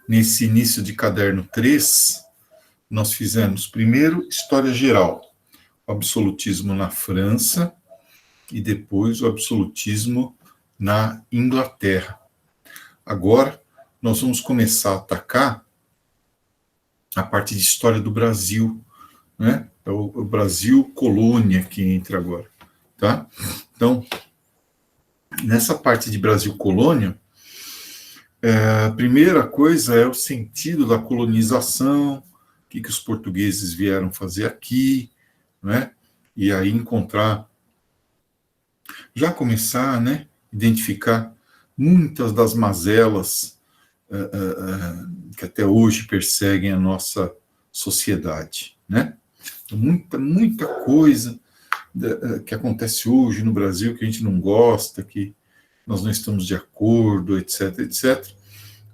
Nesse início de caderno 3, nós fizemos primeiro história geral, o absolutismo na França e depois o absolutismo na Inglaterra. Agora, nós vamos começar a atacar a parte de história do Brasil, né? É o Brasil colônia que entra agora, tá? Então, nessa parte de Brasil colônia, a primeira coisa é o sentido da colonização, o que os portugueses vieram fazer aqui, né? E aí encontrar, já começar, né? Identificar muitas das mazelas que até hoje perseguem a nossa sociedade, né? Muita coisa que acontece hoje no Brasil que a gente não gosta, que nós não estamos de acordo, etc, etc,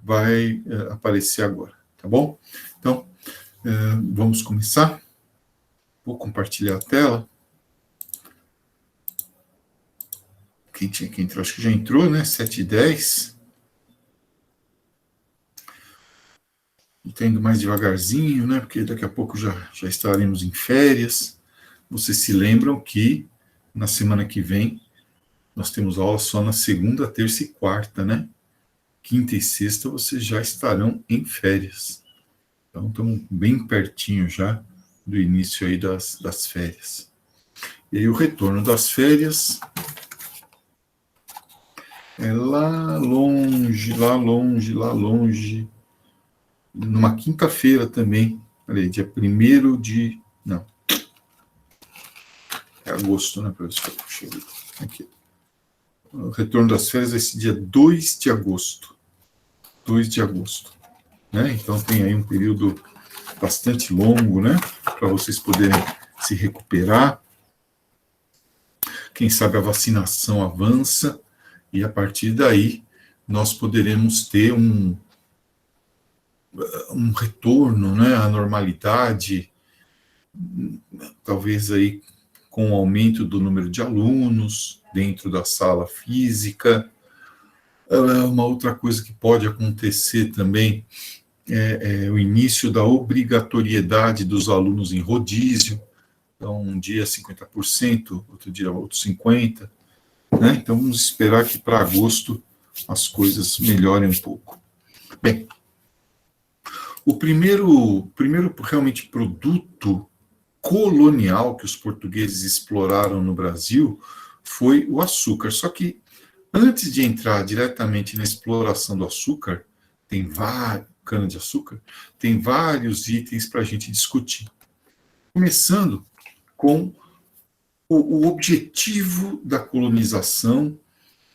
vai aparecer agora, tá bom? Então, vamos começar. Vou compartilhar a tela. Quem tinha que entrar, acho que já entrou, né? 7h10. Estou indo mais devagarzinho, né? Porque daqui a pouco já estaremos em férias. Vocês se lembram que na semana que vem nós temos aula só na segunda, terça e quarta, né? Quinta e sexta vocês já estarão em férias. Então, estamos bem pertinho já do início aí das férias. E aí o retorno das férias é lá longe, lá longe, lá longe, numa quinta-feira também. Olha aí, dia 1º de... Não. É agosto, né, professor? Puxa vida. Aqui. O retorno das férias é esse dia 2 de agosto. 2 de agosto. Né? Então tem aí um período bastante longo, né? Para vocês poderem se recuperar. Quem sabe a vacinação avança e a partir daí nós poderemos ter um retorno, né, à normalidade, talvez aí com o aumento do número de alunos dentro da sala física. Uma outra coisa que pode acontecer também é o início da obrigatoriedade dos alunos em rodízio. Então, um dia 50%, outro dia outro 50%. Né? Então, vamos esperar que para agosto as coisas melhorem um pouco. Bem, o primeiro realmente produto colonial que os portugueses exploraram no Brasil foi o açúcar. Só que, antes de entrar diretamente na exploração do açúcar, cana-de-açúcar, tem vários itens para a gente discutir. Começando com o objetivo da colonização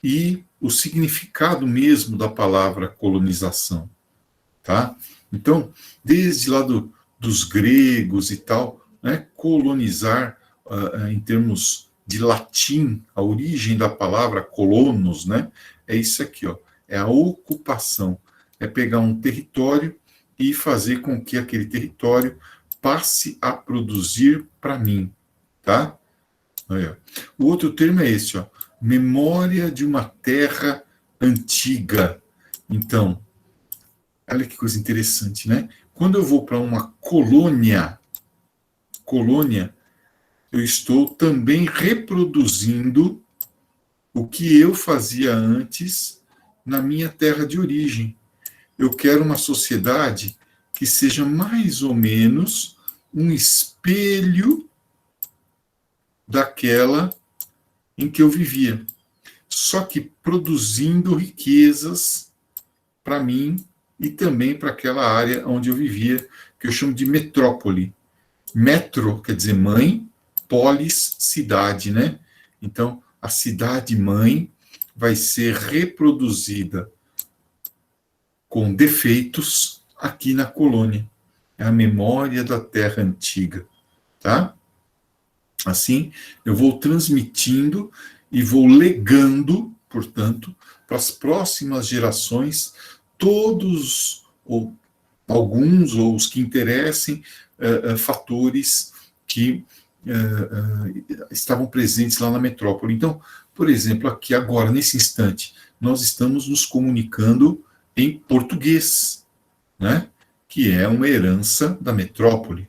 e o significado mesmo da palavra colonização, tá? Então, desde lá dos gregos e tal, né, colonizar, em termos de latim, a origem da palavra colonos, né, é isso aqui, ó, é a ocupação, é pegar um território e fazer com que aquele território passe a produzir para mim, tá? Olha. O outro termo é esse, ó, memória de uma terra antiga. Então, olha que coisa interessante, né? Quando eu vou para uma colônia, eu estou também reproduzindo o que eu fazia antes na minha terra de origem. Eu quero uma sociedade que seja mais ou menos um espelho daquela em que eu vivia, só que produzindo riquezas para mim e também para aquela área onde eu vivia, que eu chamo de metrópole. Metro quer dizer mãe, polis, cidade, né? Então, a cidade-mãe vai ser reproduzida com defeitos aqui na colônia. É a memória da terra antiga, tá? Assim, eu vou transmitindo e vou legando, portanto, para as próximas gerações, todos, ou alguns, ou os que interessem, fatores que estavam presentes lá na metrópole. Então, por exemplo, aqui agora, nesse instante, nós estamos nos comunicando em português. né? Que é uma herança da metrópole.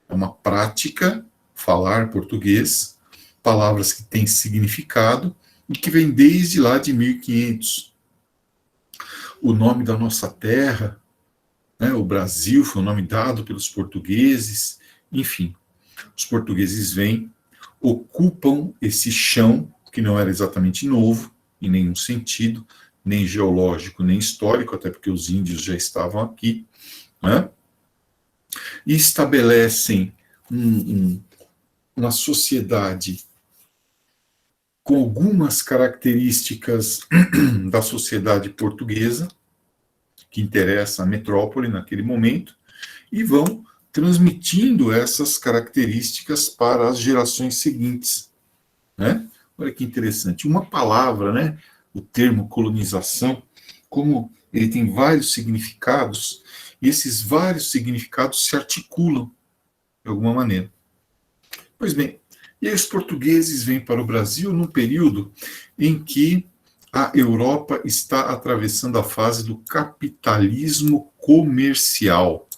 É uma prática falar português, palavras que têm significado e que vem desde lá de 1500. O nome da nossa terra, né, o Brasil, foi um nome dado pelos portugueses, enfim. Os portugueses vêm, ocupam esse chão, que não era exatamente novo, em nenhum sentido, nem geológico, nem histórico, até porque os índios já estavam aqui, né? E estabelecem uma sociedade com algumas características da sociedade portuguesa, que interessa a metrópole naquele momento, e vão transmitindo essas características para as gerações seguintes, né? Olha que interessante. Uma palavra, né? O termo colonização, como ele tem vários significados, e esses vários significados se articulam de alguma maneira. Pois bem, e aí os portugueses vêm para o Brasil num período em que a Europa está atravessando a fase do capitalismo comercial,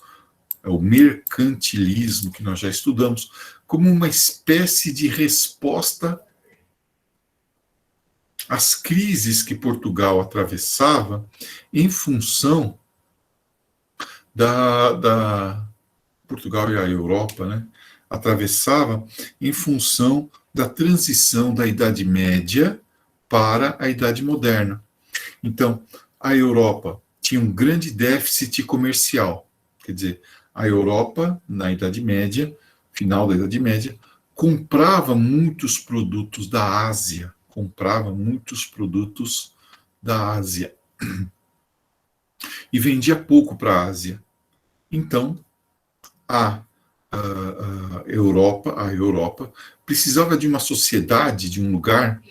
é o mercantilismo que nós já estudamos, como uma espécie de resposta às crises que Portugal atravessava em função da Portugal e a Europa, né? Atravessava em função da transição da Idade Média para a Idade Moderna. Então, a Europa tinha um grande déficit comercial, quer dizer, a Europa, na Idade Média, final da Idade Média, comprava muitos produtos da Ásia, e vendia pouco para a Ásia. Então, a Europa precisava de uma sociedade, de um lugar,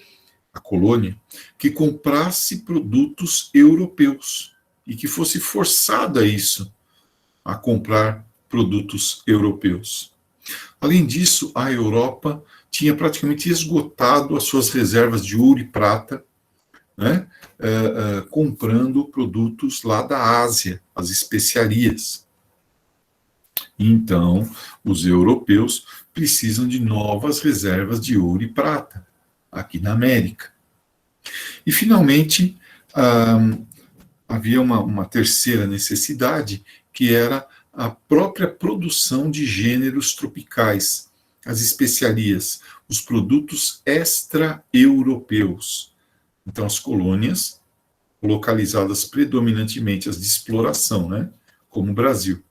a colônia, que comprasse produtos europeus e que fosse forçada a isso, a comprar produtos europeus. Além disso, a Europa tinha praticamente esgotado as suas reservas de ouro e prata, né, comprando produtos lá da Ásia, as especiarias. Então, os europeus precisam de novas reservas de ouro e prata aqui na América. E, finalmente, havia uma terceira necessidade, que era a própria produção de gêneros tropicais, as especiarias, os produtos extra-europeus. Então, as colônias, localizadas predominantemente as de exploração, né, como o Brasil,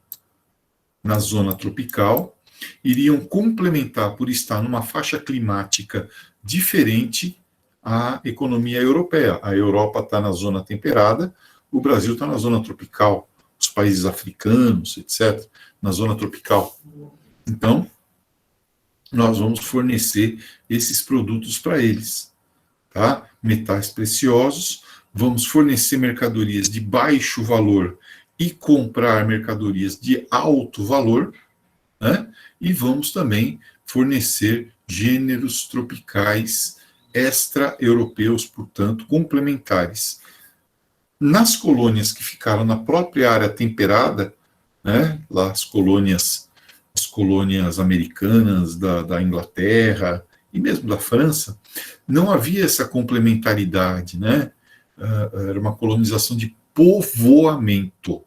na zona tropical, iriam complementar, por estar numa faixa climática diferente, a economia europeia. A Europa está na zona temperada, o Brasil está na zona tropical, os países africanos, etc., na zona tropical. Então, nós vamos fornecer esses produtos para eles, tá? Metais preciosos, vamos fornecer mercadorias de baixo valor e comprar mercadorias de alto valor, né? E vamos também fornecer gêneros tropicais extra-europeus, portanto, complementares. Nas colônias que ficaram na própria área temperada, né, lá as colônias americanas, da Inglaterra e mesmo da França, não havia essa complementaridade, né? Era uma colonização de povoamento.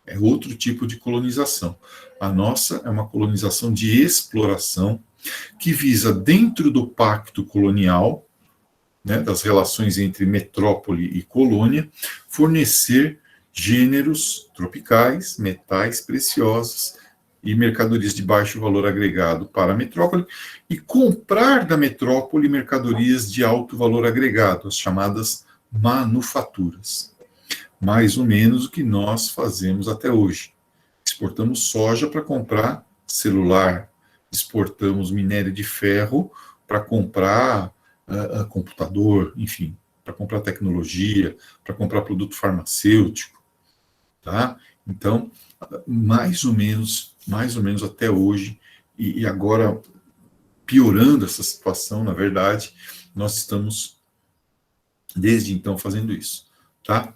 É outro tipo de colonização. A nossa é uma colonização de exploração que visa, dentro do pacto colonial, né, das relações entre metrópole e colônia, fornecer gêneros tropicais, metais preciosos e mercadorias de baixo valor agregado para a metrópole e comprar da metrópole mercadorias de alto valor agregado, as chamadas manufaturas. Mais ou menos o que nós fazemos até hoje. Exportamos soja para comprar celular, exportamos minério de ferro para comprar computador, enfim, para comprar tecnologia, para comprar produto farmacêutico, tá? Então, mais ou menos até hoje, e agora piorando essa situação, na verdade, nós estamos, desde então, fazendo isso, tá?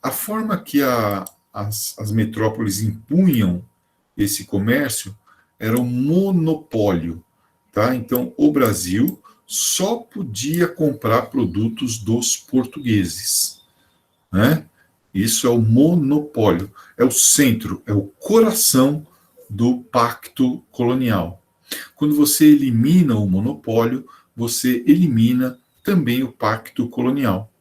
A forma que a as metrópoles impunham esse comércio, era um monopólio, tá? Então, o Brasil só podia comprar produtos dos portugueses, né? Isso é o monopólio, é o centro, é o coração do pacto colonial. Quando você elimina o monopólio, você elimina também o pacto colonial,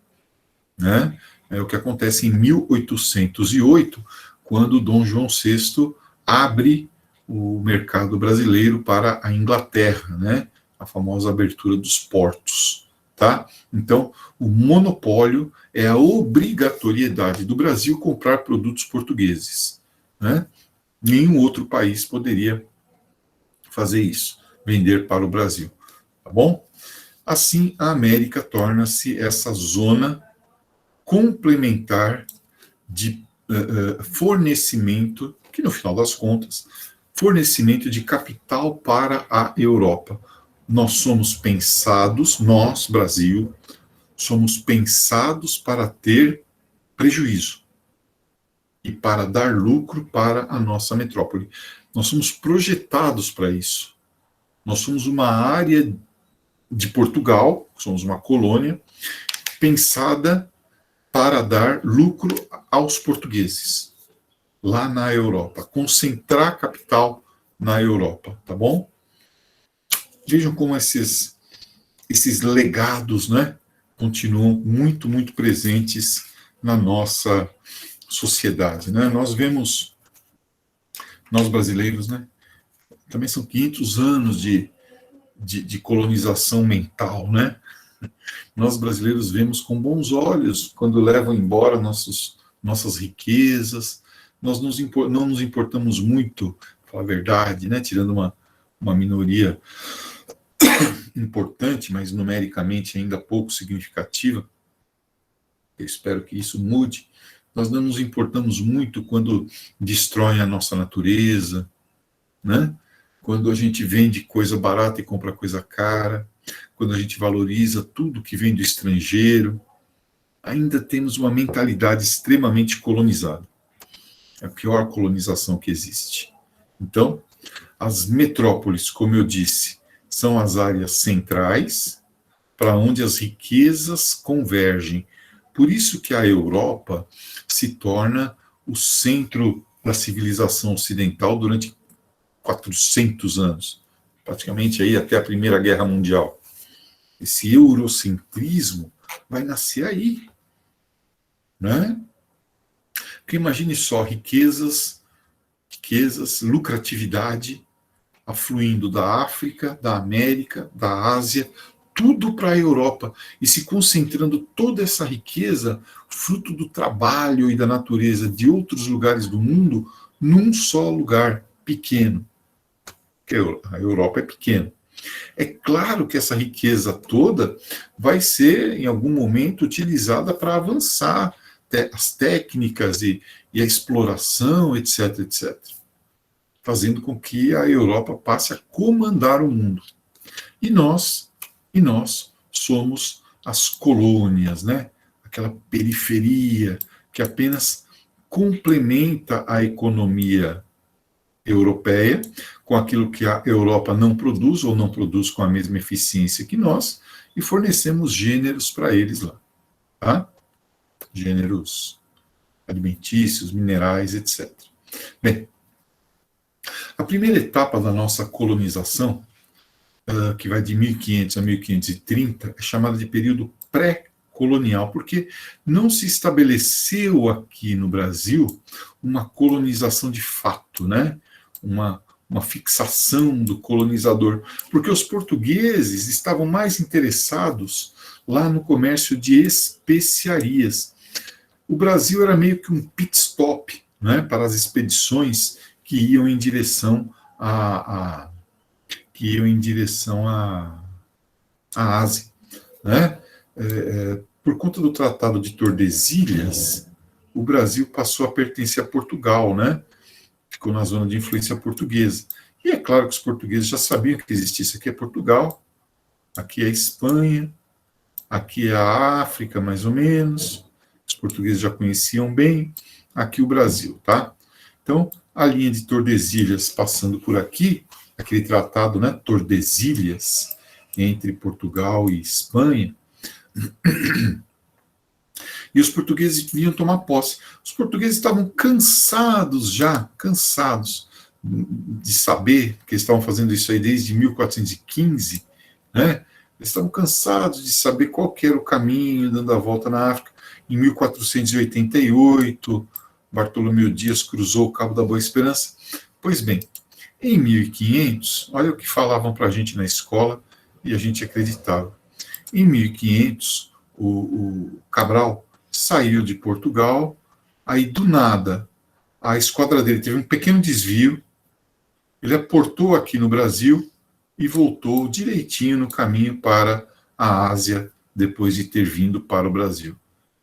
né? É o que acontece em 1808, quando Dom João VI abre o mercado brasileiro para a Inglaterra, né? A famosa abertura dos portos, tá? Então, o monopólio é a obrigatoriedade do Brasil comprar produtos portugueses, né? Nenhum outro país poderia fazer isso, vender para o Brasil, tá bom? Assim, a América torna-se essa zona complementar de fornecimento, que no final das contas, fornecimento de capital para a Europa. Nós somos pensados, nós, Brasil, somos pensados para ter prejuízo e para dar lucro para a nossa metrópole. Nós somos projetados para isso. Nós somos uma área de Portugal, somos uma colônia, pensada para dar lucro aos portugueses, lá na Europa, concentrar capital na Europa, tá bom? Vejam como esses legados, né, continuam muito, muito presentes na nossa sociedade, né? Nós vemos, nós brasileiros, né, também são 500 anos de colonização mental, né? Nós brasileiros vemos com bons olhos quando levam embora nossas riquezas. Nós não nos importamos muito, para falar a verdade, né? Tirando uma minoria importante, mas numericamente ainda pouco significativa. Eu espero que isso mude. Nós não nos importamos muito quando destroem a nossa natureza, né? Quando a gente vende coisa barata e compra coisa cara, quando a gente valoriza tudo que vem do estrangeiro, ainda temos uma mentalidade extremamente colonizada. É a pior colonização que existe. Então, as metrópoles, como eu disse, são as áreas centrais para onde as riquezas convergem. Por isso que a Europa se torna o centro da civilização ocidental durante 400 anos, praticamente aí até a Primeira Guerra Mundial. Esse eurocentrismo vai nascer aí, né? Porque imagine só, riquezas, lucratividade, afluindo da África, da América, da Ásia, tudo para a Europa, e se concentrando toda essa riqueza, fruto do trabalho e da natureza de outros lugares do mundo, num só lugar pequeno. Que a Europa é pequena. É claro que essa riqueza toda vai ser, em algum momento, utilizada para avançar as técnicas e a exploração, etc, etc. Fazendo com que a Europa passe a comandar o mundo. E nós somos as colônias, né? Aquela periferia que apenas complementa a economia europeia, com aquilo que a Europa não produz ou não produz com a mesma eficiência que nós, e fornecemos gêneros para eles lá, tá? Gêneros alimentícios, minerais, etc. Bem, a primeira etapa da nossa colonização, que vai de 1500 a 1530, é chamada de período pré-colonial, porque não se estabeleceu aqui no Brasil uma colonização de fato, né? Uma fixação do colonizador, porque os portugueses estavam mais interessados lá no comércio de especiarias. O Brasil era meio que um pit stop, né, para as expedições que iam em direção à Ásia, né? Por conta do Tratado de Tordesilhas, o Brasil passou a pertencer a Portugal, né? Ficou na zona de influência portuguesa. E é claro que os portugueses já sabiam que existia. Isso aqui é Portugal, aqui é a Espanha, aqui é a África, mais ou menos, Os portugueses já conheciam bem aqui o Brasil, tá? Então, a linha de Tordesilhas passando por aqui, aquele tratado, né, Tordesilhas, entre Portugal e Espanha, e os portugueses vinham tomar posse. Os portugueses estavam cansados de saber, que eles estavam fazendo isso aí desde 1415, né? Eles estavam cansados de saber qual que era o caminho, dando a volta na África. Em 1488, Bartolomeu Dias cruzou o Cabo da Boa Esperança. Pois bem, em 1500, olha o que falavam para a gente na escola e a gente acreditava. Em 1500, o Cabral saiu de Portugal, aí do nada a esquadra dele teve um pequeno desvio, ele aportou aqui no Brasil e voltou direitinho no caminho para a Ásia, depois de ter vindo para o Brasil,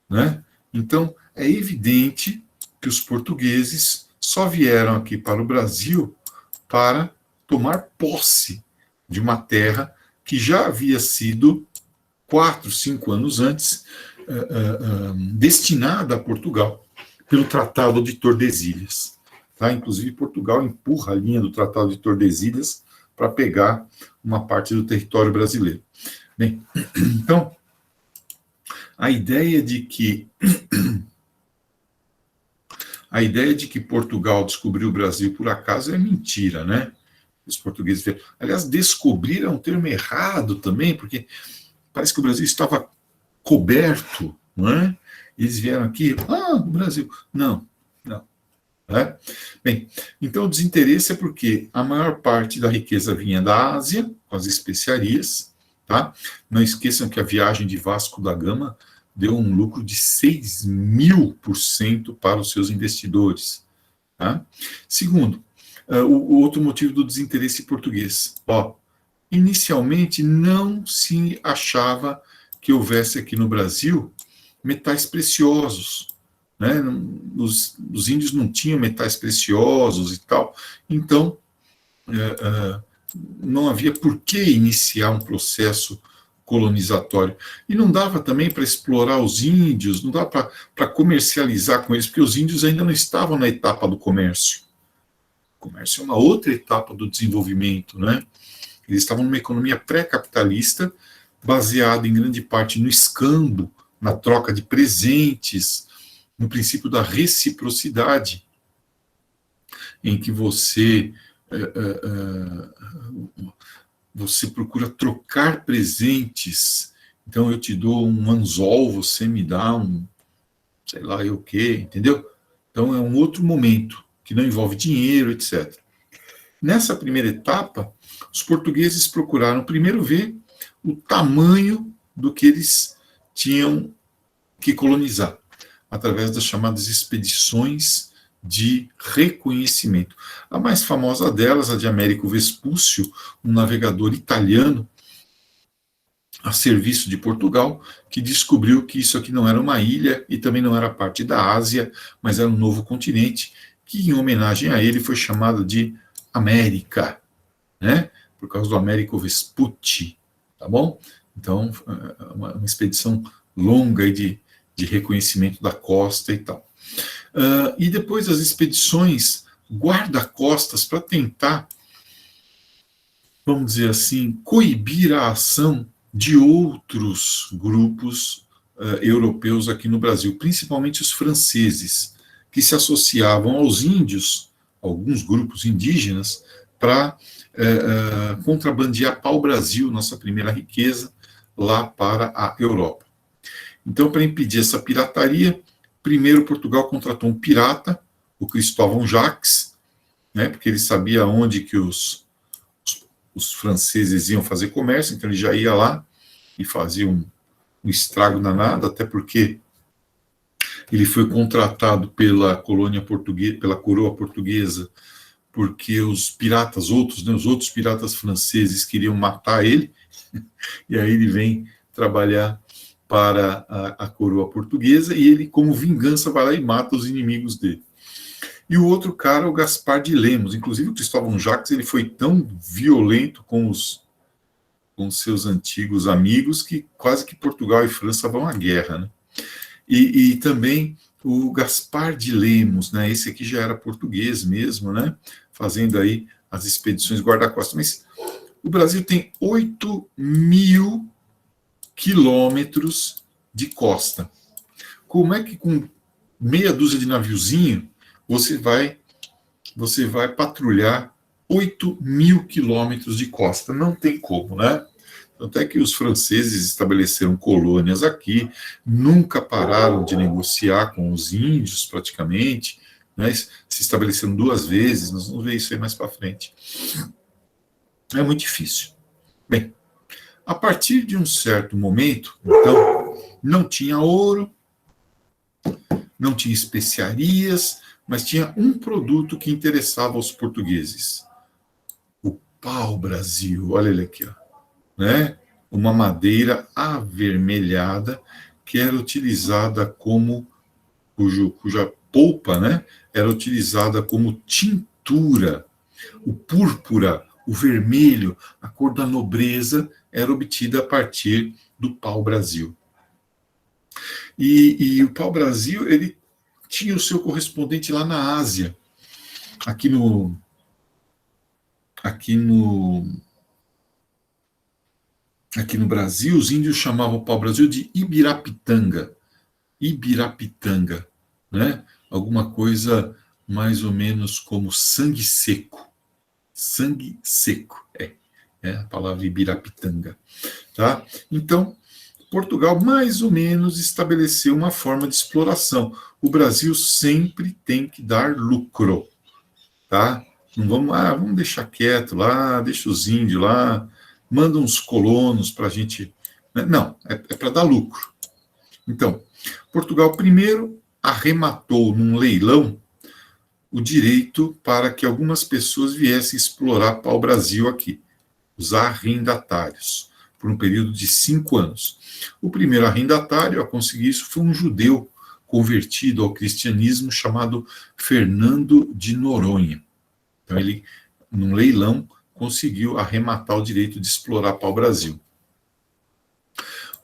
né? Então, é evidente que os portugueses só vieram aqui para o Brasil para tomar posse de uma terra que já havia sido 4, 5 anos antes destinada a Portugal pelo Tratado de Tordesilhas. Tá? Inclusive, Portugal empurra a linha do Tratado de Tordesilhas para pegar uma parte do território brasileiro. Bem, então, a ideia de que Portugal descobriu o Brasil por acaso é mentira, né? Os portugueses, aliás, descobriram um termo errado também, porque parece que o Brasil estava coberto, não é? Eles vieram aqui, o Brasil. Não. É? Bem, então o desinteresse é porque a maior parte da riqueza vinha da Ásia, com as especiarias, tá? Não esqueçam que a viagem de Vasco da Gama deu um lucro de 6.000% para os seus investidores. Tá? Segundo, o outro motivo do desinteresse português. Inicialmente não se achava que houvesse aqui no Brasil metais preciosos, né? Os índios não tinham metais preciosos e tal, então não havia por que iniciar um processo colonizatório. E não dava também para explorar os índios, não dava para comercializar com eles, porque os índios ainda não estavam na etapa do comércio. O comércio é uma outra etapa do desenvolvimento, né? Eles estavam numa economia pré-capitalista, baseada em grande parte no escambo, na troca de presentes, no princípio da reciprocidade, em que você procura trocar presentes. Então, eu te dou um anzol, você me dá um, sei lá eu o quê, entendeu? Então, é um outro momento, que não envolve dinheiro, etc. Nessa primeira etapa, os portugueses procuraram primeiro ver o tamanho do que eles tinham que colonizar, através das chamadas expedições de reconhecimento. A mais famosa delas, a de Américo Vespúcio, um navegador italiano a serviço de Portugal, que descobriu que isso aqui não era uma ilha e também não era parte da Ásia, mas era um novo continente, que em homenagem a ele foi chamado de América, né? Por causa do Américo Vespucci, tá bom? Então, uma expedição longa de reconhecimento da costa e tal. E depois as expedições guarda-costas para tentar, vamos dizer assim, coibir a ação de outros grupos europeus aqui no Brasil, principalmente os franceses, que se associavam aos índios, alguns grupos indígenas, para contrabandear pau-brasil, nossa primeira riqueza, lá para a Europa. Então, para impedir essa pirataria, primeiro Portugal contratou um pirata, o Cristóvão Jacques, né, porque ele sabia onde que os franceses iam fazer comércio, então ele já ia lá e fazia um estrago danado, até porque ele foi contratado pela colônia portuguesa, pela coroa portuguesa, porque os piratas outros, né, os outros piratas franceses queriam matar ele, e aí ele vem trabalhar para a coroa portuguesa, e ele, como vingança, vai lá e mata os inimigos dele. E o outro cara, o Gaspar de Lemos. Inclusive, o Cristóvão Jacques, ele foi tão violento com seus antigos amigos que quase que Portugal e França vão à guerra, né? E também o Gaspar de Lemos, né? Esse aqui já era português mesmo, né? Fazendo aí as expedições guarda-costas. Mas o Brasil tem 8.000 quilômetros de costa. Como é que com meia dúzia de naviozinho você vai patrulhar 8.000 quilômetros de costa? Não tem como, né? Tanto é que os franceses estabeleceram colônias aqui, nunca pararam de negociar com os índios, praticamente, né? Se estabeleceram 2 vezes, nós vamos ver isso aí mais para frente. É muito difícil. Bem, a partir de um certo momento, então, não tinha ouro, não tinha especiarias, mas tinha um produto que interessava aos portugueses: o pau-brasil. Olha ele aqui, ó, né? Uma madeira avermelhada que era utilizada cuja polpa, né, era utilizada como tintura. O púrpura, o vermelho, a cor da nobreza era obtida a partir do pau-brasil. E o pau-brasil, ele tinha o seu correspondente lá na Ásia, aqui no Brasil, os índios chamavam o pau-brasil de Ibirapitanga. Ibirapitanga, né? Alguma coisa mais ou menos como sangue seco. Sangue seco, é a palavra Ibirapitanga. Tá? Então, Portugal mais ou menos estabeleceu uma forma de exploração. O Brasil sempre tem que dar lucro, tá? Não vamos deixar quieto lá, deixa os índios lá, manda uns colonos para a gente. Não, é para dar lucro. Então, Portugal primeiro arrematou num leilão o direito para que algumas pessoas viessem explorar pau-brasil aqui, os arrendatários, por um período de 5 anos. O primeiro arrendatário a conseguir isso foi um judeu convertido ao cristianismo chamado Fernando de Noronha. Então ele, num leilão, conseguiu arrematar o direito de explorar pau-brasil.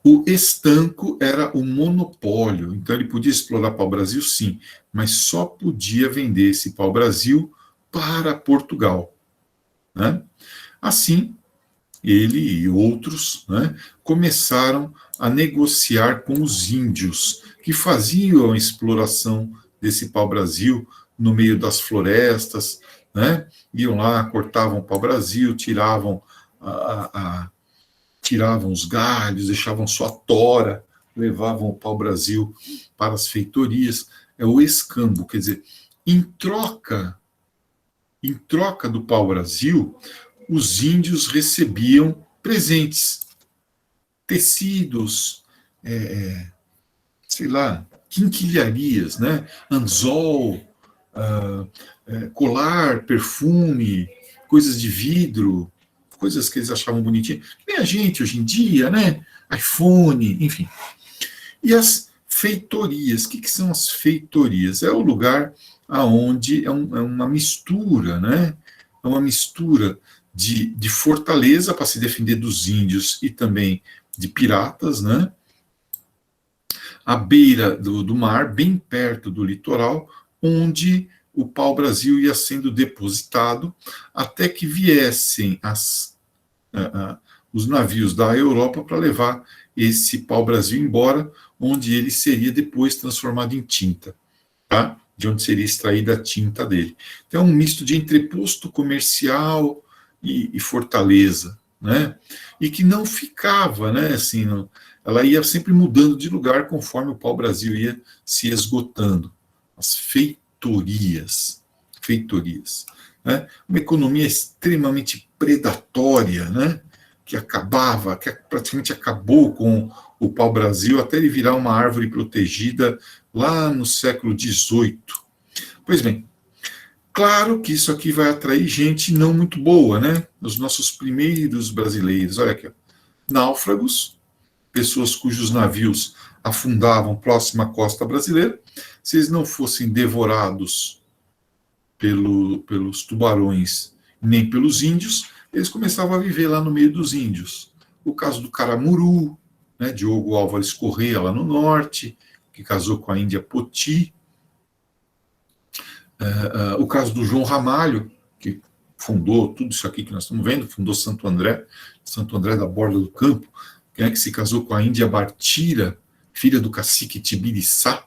O estanco era o monopólio, então ele podia explorar pau-brasil, sim, mas só podia vender esse pau-brasil para Portugal, né? Assim, ele e outros, né, começaram a negociar com os índios, que faziam a exploração desse pau-brasil no meio das florestas, né? Iam lá, cortavam o pau-brasil, tiravam os galhos, deixavam só a tora, levavam o pau-brasil para as feitorias. É o escambo, quer dizer, em troca do pau-brasil, os índios recebiam presentes, tecidos, sei lá, quinquilharias, né? Anzol, colar, perfume, coisas de vidro, coisas que eles achavam bonitinhas, que nem a gente hoje em dia, né? iPhone, enfim. E as feitorias, o que são as feitorias? É o lugar onde é uma mistura, né? É uma mistura de fortaleza para se defender dos índios e também de piratas, né? À beira do mar, bem perto do litoral, onde o pau-brasil ia sendo depositado até que viessem os navios da Europa para levar esse pau-brasil embora, onde ele seria depois transformado em tinta, tá? De onde seria extraída a tinta dele. Então, um misto de entreposto comercial e fortaleza, né? E que não ficava, né? Assim, ela ia sempre mudando de lugar conforme o pau-brasil ia se esgotando. As feitorias, né? Uma economia extremamente predatória, né? Que praticamente acabou com o pau-brasil até ele virar uma árvore protegida lá no século XVIII. Pois bem, claro que isso aqui vai atrair gente não muito boa, né? Os nossos primeiros brasileiros, olha aqui, ó, náufragos, pessoas cujos navios afundavam próximo à costa brasileira, se eles não fossem devorados pelos tubarões nem pelos índios, eles começavam a viver lá no meio dos índios. O caso do Caramuru, né, Diogo Álvares Corrêa, lá no norte, que casou com a Índia Poti, o caso do João Ramalho, que fundou tudo isso aqui que nós estamos vendo, fundou Santo André da Borda do Campo, que se casou com a Índia Bartira, filha do cacique Tibiriçá.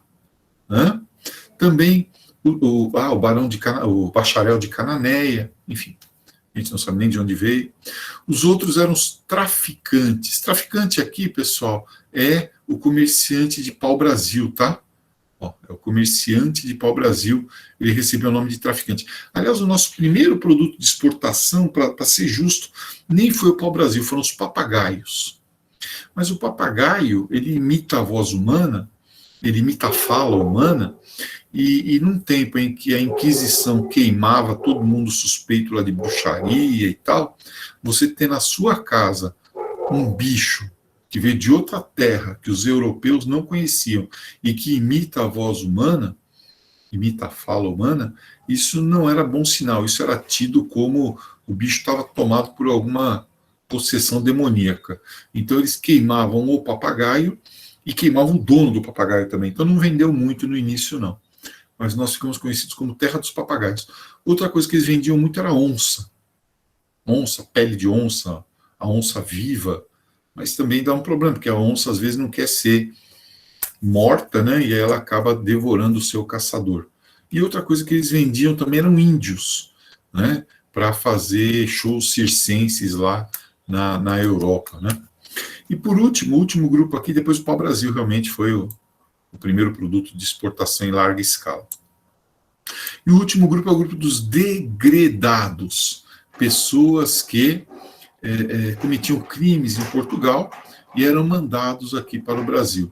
Né? Também o bacharel de Cananéia, enfim, a gente não sabe nem de onde veio. Os outros eram os traficantes. Traficante aqui, pessoal, é o comerciante de pau-brasil, tá? É o comerciante de pau-brasil, ele recebeu o nome de traficante. Aliás, o nosso primeiro produto de exportação, para ser justo, nem foi o pau-brasil, foram os papagaios. Mas o papagaio, ele imita a voz humana, ele imita a fala humana, e num tempo em que a Inquisição queimava todo mundo suspeito lá de bruxaria e tal, você ter na sua casa um bicho que veio de outra terra, que os europeus não conheciam, e que imita a voz humana, imita a fala humana, isso não era bom sinal, isso era tido como o bicho estava tomado por alguma possessão demoníaca. Então eles queimavam o papagaio e queimavam o dono do papagaio também. Então não vendeu muito no início, não. Mas nós ficamos conhecidos como terra dos papagaios. Outra coisa que eles vendiam muito era onça. Onça, pele de onça, a onça viva. Mas também dá um problema, porque a onça às vezes não quer ser morta, né? E ela acaba devorando o seu caçador. E outra coisa que eles vendiam também eram índios, né? Para fazer shows circenses lá na Europa, né? E por último, o último grupo aqui, depois o pau-brasil realmente foi o primeiro produto de exportação em larga escala. E o último grupo é o grupo dos degredados, pessoas que cometiam crimes em Portugal e eram mandados aqui para o Brasil.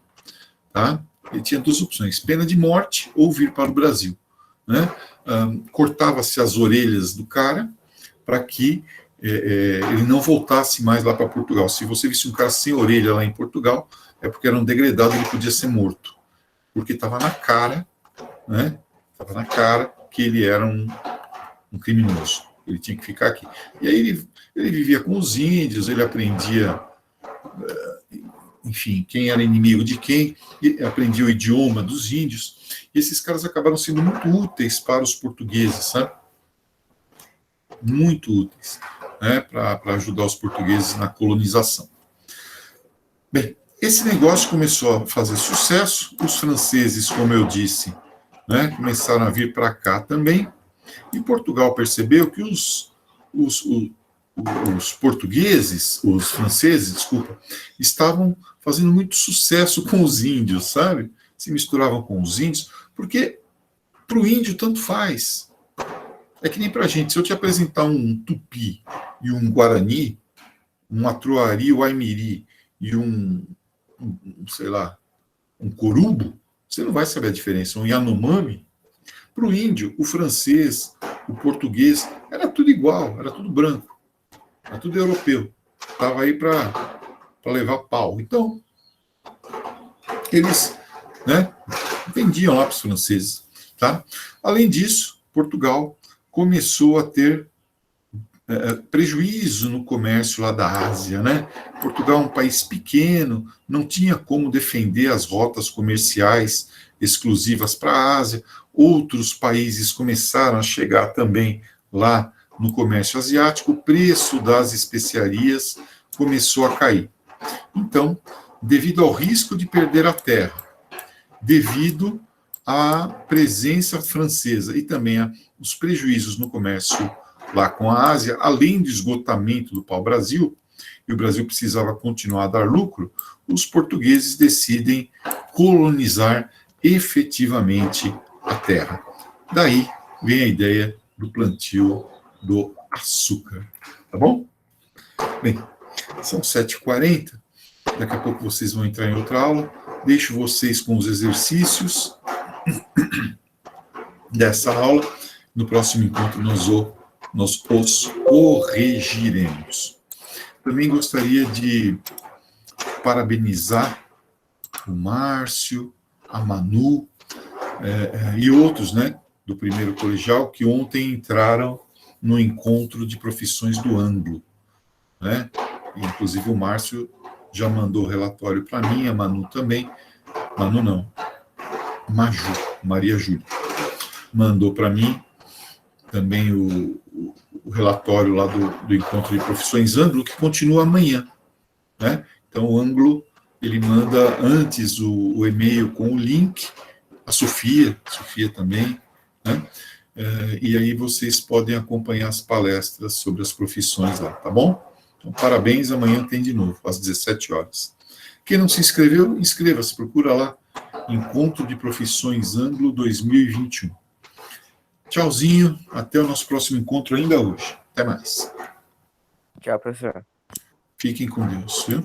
Tá? Ele tinha duas opções, pena de morte ou vir para o Brasil. Né? Cortava-se as orelhas do cara para que ele não voltasse mais lá para Portugal. Se você visse um cara sem orelha lá em Portugal, é porque era um degredado, ele podia ser morto. Porque estava na cara, né? Estava na cara que ele era um criminoso. Ele tinha que ficar aqui. E aí ele vivia com os índios, ele aprendia, enfim, quem era inimigo de quem, aprendia o idioma dos índios. E esses caras acabaram sendo muito úteis para os portugueses, sabe? Muito úteis, né? Para ajudar os portugueses na colonização. Bem, esse negócio começou a fazer sucesso. Os franceses, como eu disse, né, começaram a vir para cá também. E Portugal percebeu que os portugueses, os franceses, desculpa, estavam fazendo muito sucesso com os índios, sabe? Se misturavam com os índios, porque para o índio tanto faz. É que nem para a gente, se eu te apresentar um tupi e um guarani, um atuari, o aimiri e sei lá, um corubo, você não vai saber a diferença. Um yanomami, para o índio, o francês, o português, era tudo igual, era tudo branco, era tudo europeu. Estava aí para levar pau. Então, eles, né, vendiam lá para os franceses. Tá? Além disso, Portugal começou a ter prejuízo no comércio lá da Ásia, né? Portugal é um país pequeno, não tinha como defender as rotas comerciais exclusivas para a Ásia. Outros países começaram a chegar também lá no comércio asiático, o preço das especiarias começou a cair. Então, devido ao risco de perder a terra, devido à presença francesa e também aos prejuízos no comércio lá com a Ásia, além do esgotamento do pau-brasil, e o Brasil precisava continuar a dar lucro, os portugueses decidem colonizar efetivamente a terra. Daí vem a ideia do plantio do açúcar. Tá bom? Bem, são 7h40, daqui a pouco vocês vão entrar em outra aula, deixo vocês com os exercícios dessa aula. No próximo encontro nós os corrigiremos. Também gostaria de parabenizar o Márcio, a Manu e outros, né, do primeiro colegial, que ontem entraram no encontro de profissões do Anglo. Né? Inclusive o Márcio já mandou relatório para mim, a Manu também. Manu não, Maju, Maria Júlia. Mandou para mim também o relatório lá do Encontro de Profissões Anglo, que continua amanhã, né? Então, o Anglo, ele manda antes o e-mail com o link, a Sofia também, né? E aí vocês podem acompanhar as palestras sobre as profissões lá, tá bom? Então, parabéns, amanhã tem de novo, às 17 horas. Quem não se inscreveu, inscreva-se, procura lá, Encontro de Profissões Anglo 2021. Tchauzinho, até o nosso próximo encontro ainda hoje. Até mais. Tchau, professor. Fiquem com Deus, viu?